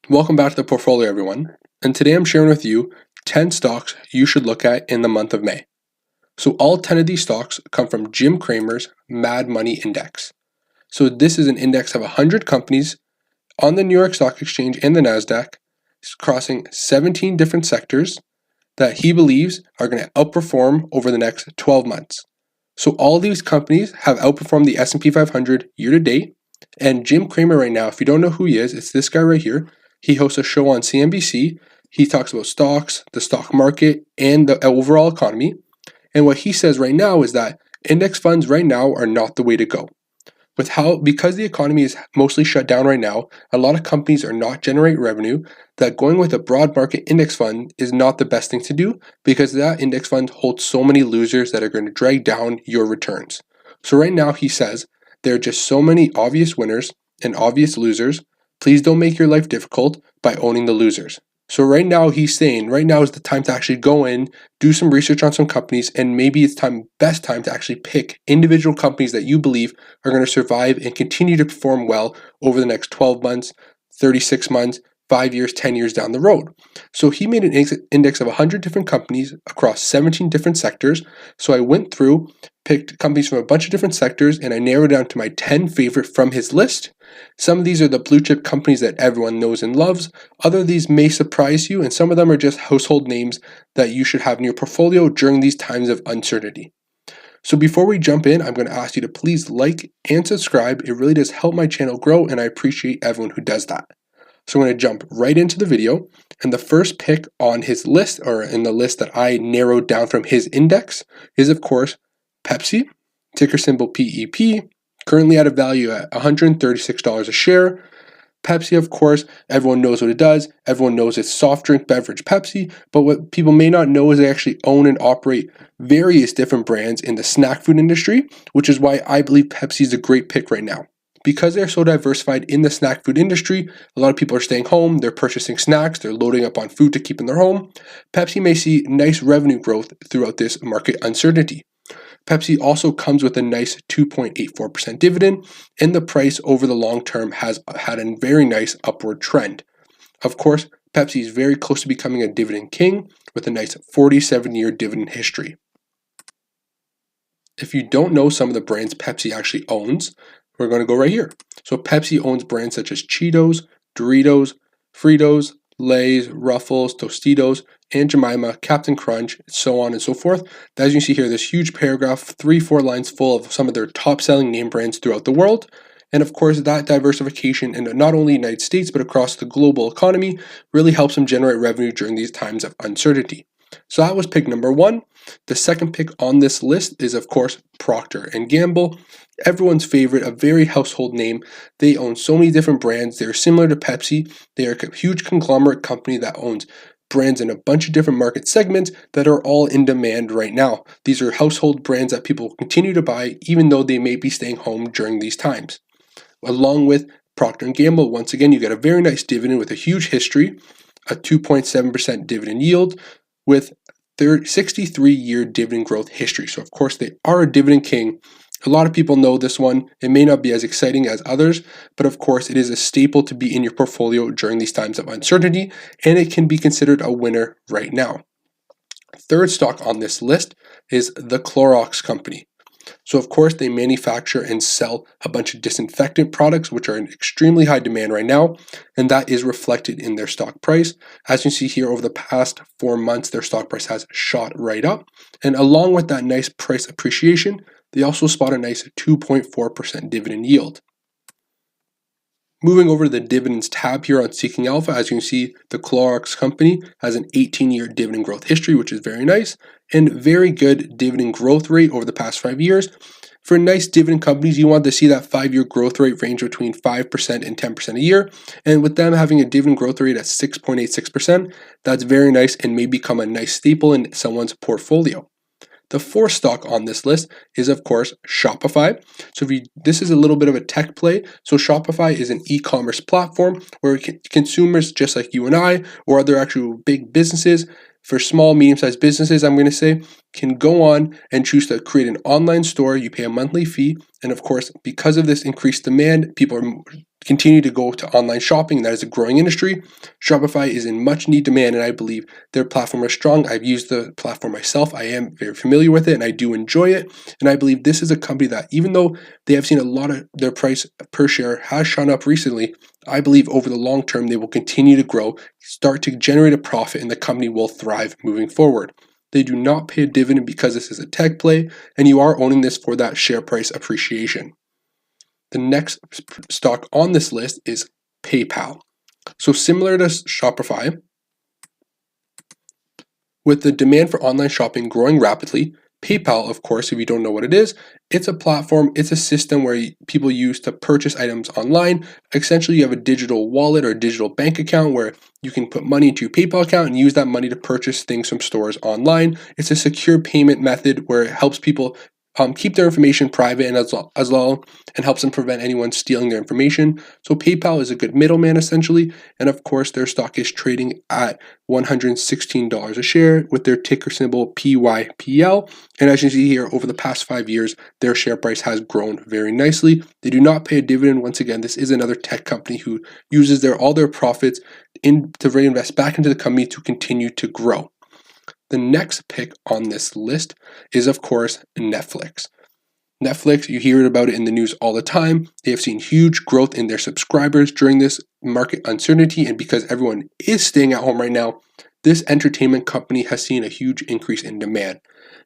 Welcome back to the portfolio, everyone. And today I'm sharing with you 10 stocks you should look at in the month of May. So all 10 of these stocks come from Jim Cramer's Mad Money Index. So this is an index of 100 companies on the New York Stock Exchange and the NASDAQ, crossing 17 different sectors that he believes are going to outperform over the next 12 months. So all these companies have outperformed the S&P 500 year to date. And Jim Cramer right now, if you don't know who he is, it's this guy right here. He hosts a show on CNBC. He talks about stocks, the stock market, and the overall economy. And what he says right now is that index funds right now are not the way to go. Because the economy is mostly shut down right now, a lot of companies are not generating revenue, that going with a broad market index fund is not the best thing to do because that index fund holds so many losers that are going to drag down your returns. So right now he says there are just so many obvious winners and obvious losers. Please don't make your life difficult by owning the losers. So right now he's saying right now is the time to actually go in, do some research on some companies, and maybe it's best time to actually pick individual companies that you believe are going to survive and continue to perform well over the next 12 months, 36 months, 5 years, 10 years down the road. So he made an index of 100 different companies across 17 different sectors. So I went through, picked companies from a bunch of different sectors, and I narrowed down to my 10 favorite from his list. Some of these are the blue chip companies that everyone knows and loves. Other of these may surprise you, and some of them are just household names that you should have in your portfolio during these times of uncertainty. So before we jump in, I'm going to ask you to please like and subscribe. It really does help my channel grow, and I appreciate everyone who does that. So I'm going to jump right into the video, and the first pick on his list, or in the list that I narrowed down from his index, is of course Pepsi, ticker symbol PEP, currently at a value at $136 a share. Pepsi, of course, everyone knows what it does. Everyone knows it's soft drink beverage Pepsi, but what people may not know is they actually own and operate various different brands in the snack food industry, which is why I believe Pepsi is a great pick right now. Because they're so diversified in the snack food industry, a lot of people are staying home, they're purchasing snacks, they're loading up on food to keep in their home. Pepsi may see nice revenue growth throughout this market uncertainty. Pepsi also comes with a nice 2.84% dividend, and the price over the long term has had a very nice upward trend. Of course, Pepsi is very close to becoming a dividend king with a nice 47-year dividend history. If you don't know some of the brands Pepsi actually owns, we're going to go right here. So Pepsi owns brands such as Cheetos, Doritos, Fritos, Lay's, Ruffles, Tostitos, Aunt Jemima, Captain Crunch, so on and so forth. As you can see here, this huge paragraph, 3-4 lines full of some of their top-selling name brands throughout the world. And of course, that diversification in not only the United States, but across the global economy really helps them generate revenue during these times of uncertainty. So that was pick number 1. The second pick on this list is, of course, Procter & Gamble. Everyone's favorite, a very household name. They own so many different brands. They're similar to Pepsi. They are a huge conglomerate company that owns brands in a bunch of different market segments that are all in demand right now. These are household brands that people continue to buy even though they may be staying home during these times. Along with Procter & Gamble, once again, you get a very nice dividend with a huge history, a 2.7% dividend yield with 63-year dividend growth history. So of course they are a dividend king. A lot of people know this one. It may not be as exciting as others, but of course it is a staple to be in your portfolio during these times of uncertainty, and it can be considered a winner right now. Third stock on this list is the Clorox Company. So of course they manufacture and sell a bunch of disinfectant products which are in extremely high demand right now, and that is reflected in their stock price. As you see here, over the past 4 months their stock price has shot right up, and along with that nice price appreciation, they also spot a nice 2.4% dividend yield. Moving over to the dividends tab here on Seeking Alpha, as you can see, the Clorox Company has an 18-year dividend growth history, which is very nice, and very good dividend growth rate over the past 5 years. For nice dividend companies, you want to see that 5-year growth rate range between 5% and 10% a year, and with them having a dividend growth rate at 6.86%, that's very nice and may become a nice staple in someone's portfolio. The fourth stock on this list is, of course, Shopify. So this is a little bit of a tech play. So Shopify is an e-commerce platform where consumers just like you and I, or other actual big businesses, for small, medium-sized businesses, I'm going to say, can go on and choose to create an online store. You pay a monthly fee. And of course, because of this increased demand, people are continue to go to online shopping. That is a growing industry. Shopify is in much need demand, and I believe their platform is strong. I've used the platform myself. I am very familiar with it, and I do enjoy it. And I believe this is a company that, even though they have seen a lot of their price per share has shot up recently, I believe over the long term, they will continue to grow, start to generate a profit, and the company will thrive moving forward. They do not pay a dividend because this is a tech play, and you are owning this for that share price appreciation. The next stock on this list is PayPal. So similar to Shopify, with the demand for online shopping growing rapidly, PayPal, of course, if you don't know what it is, it's a platform, it's a system where people use to purchase items online. Essentially, you have a digital wallet or a digital bank account where you can put money into your PayPal account and use that money to purchase things from stores online. It's a secure payment method where it helps people keep their information private and as well, and helps them prevent anyone stealing their information. So PayPal is a good middleman essentially, and of course their stock is trading at $116 a share with their ticker symbol PYPL. And as you see here, over the past 5 years, their share price has grown very nicely. They do not pay a dividend. Once again, this is another tech company who uses all their profits to reinvest back into the company to continue to grow. The next pick on this list is, of course, Netflix. Netflix, you hear about it in the news all the time. They have seen huge growth in their subscribers during this market uncertainty, and because everyone is staying at home right now, this entertainment company has seen a huge increase in demand.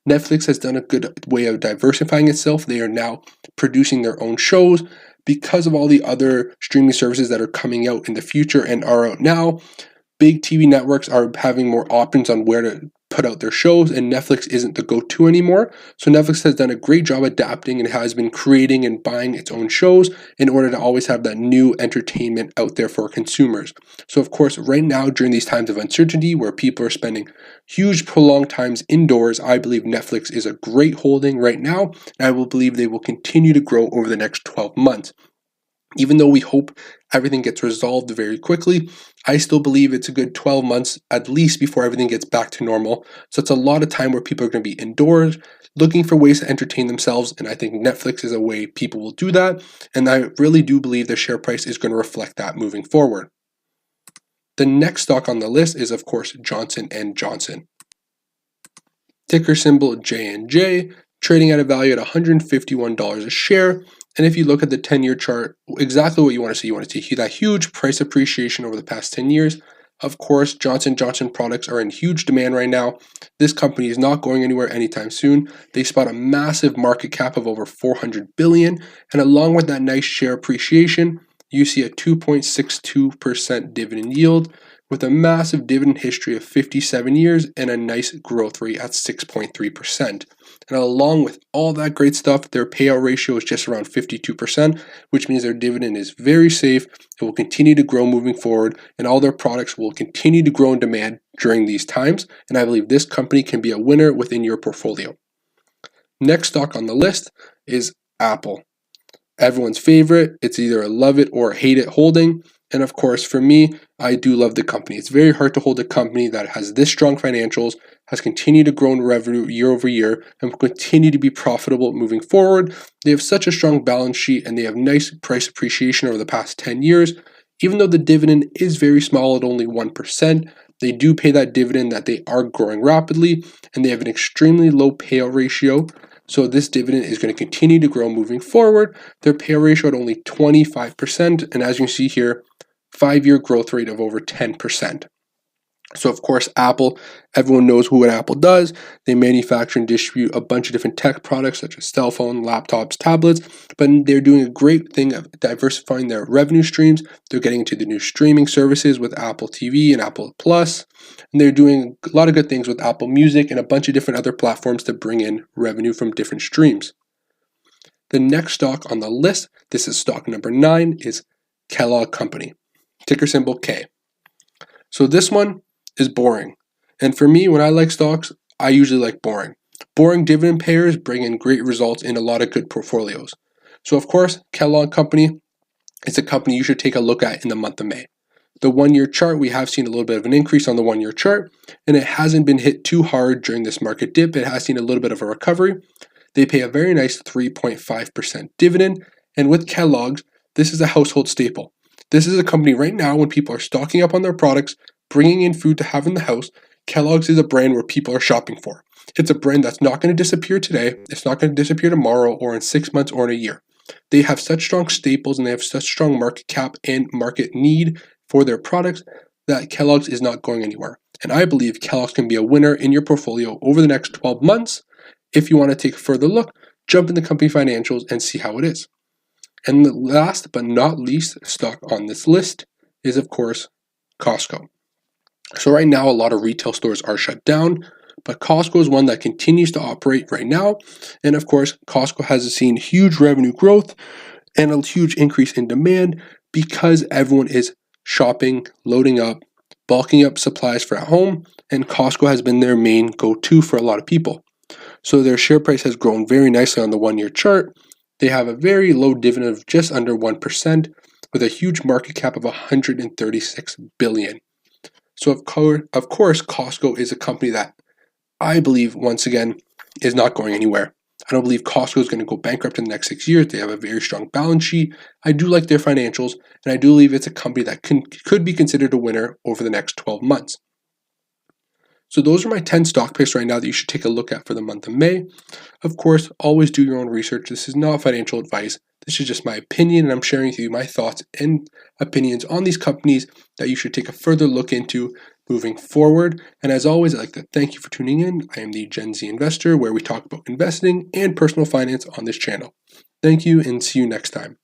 Netflix has done a good way of diversifying itself. They are now producing their own shows because of all the other streaming services that are coming out in the future and are out now. Big TV networks are having more options on where to put out their shows, and Netflix isn't the go-to anymore. So Netflix has done a great job adapting and has been creating and buying its own shows in order to always have that new entertainment out there for consumers. So of course, right now during these times of uncertainty where people are spending huge prolonged times indoors, I believe Netflix is a great holding right now, and I will believe they will continue to grow over the next 12 months. Even though we hope everything gets resolved very quickly, I still believe it's a good 12 months at least before everything gets back to normal. So it's a lot of time where people are going to be indoors looking for ways to entertain themselves, and I think Netflix is a way people will do that, and I really do believe the share price is going to reflect that moving forward. The next stock on the list is, of course, Johnson & Johnson. Ticker symbol JNJ, trading at a value at $151 a share. And if you look at the 10-year chart, exactly what you want to see. You want to see that huge price appreciation over the past 10 years. Of course, Johnson & Johnson products are in huge demand right now. This company is not going anywhere anytime soon. They spot a massive market cap of over $400 billion. And along with that nice share appreciation, you see a 2.62% dividend yield with a massive dividend history of 57 years and a nice growth rate at 6.3%. And along with all that great stuff, their payout ratio is just around 52%, which means their dividend is very safe. It will continue to grow moving forward, and all their products will continue to grow in demand during these times. And I believe this company can be a winner within your portfolio. Next stock on the list is Apple. Everyone's favorite. It's either a love it or hate it holding. And of course, for me, I do love the company. It's very hard to hold a company that has this strong financials, has continued to grow in revenue year over year, and will continue to be profitable moving forward. They have such a strong balance sheet, and they have nice price appreciation over the past 10 years. Even though the dividend is very small at only 1%, they do pay that dividend that they are growing rapidly, and they have an extremely low payout ratio. So this dividend is going to continue to grow moving forward. Their payout ratio at only 25%, and as you can see here, 5-year growth rate of over 10%. So of course, Apple, everyone knows what Apple does. They manufacture and distribute a bunch of different tech products such as cell phone, laptops, tablets, but they're doing a great thing of diversifying their revenue streams. They're getting into the new streaming services with Apple TV and Apple Plus, and they're doing a lot of good things with Apple Music and a bunch of different other platforms to bring in revenue from different streams. The next stock on the list, this is stock number 9, is Kellogg Company, ticker symbol K. So this one is boring. And for me, when I like stocks, I usually like boring. Boring dividend payers bring in great results in a lot of good portfolios. So of course, Kellogg Company is a company you should take a look at in the month of May. The 1-year chart, we have seen a little bit of an increase on the 1-year chart, and it hasn't been hit too hard during this market dip. It has seen a little bit of a recovery. They pay a very nice 3.5% dividend, and with Kellogg's, This is a household staple. This is a company right now when people are stocking up on their products, bringing in food to have in the house. Kellogg's is a brand where people are shopping for. It's a brand that's not going to disappear today. It's not going to disappear tomorrow or in 6 months or in a year. They have such strong staples and they have such strong market cap and market need for their products that Kellogg's is not going anywhere. And I believe Kellogg's can be a winner in your portfolio over the next 12 months. If you want to take a further look, jump in the company financials and see how it is. And the last but not least stock on this list is, of course, Costco. So right now, a lot of retail stores are shut down, but Costco is one that continues to operate right now. And of course, Costco has seen huge revenue growth and a huge increase in demand because everyone is shopping, loading up, bulking up supplies for at home, and Costco has been their main go-to for a lot of people. So their share price has grown very nicely on the 1-year chart. They have a very low dividend of just under 1% with a huge market cap of $136 billion. So of course, Costco is a company that I believe, once again, is not going anywhere. I don't believe Costco is going to go bankrupt in the next 6 years. They have a very strong balance sheet. I do like their financials, and I do believe it's a company that could be considered a winner over the next 12 months. So those are my 10 stock picks right now that you should take a look at for the month of May. Of course, always do your own research. This is not financial advice. This is just my opinion, and I'm sharing with you my thoughts and opinions on these companies that you should take a further look into moving forward. And as always, I'd like to thank you for tuning in. I am the Gen Z Investor, where we talk about investing and personal finance on this channel. Thank you, and see you next time.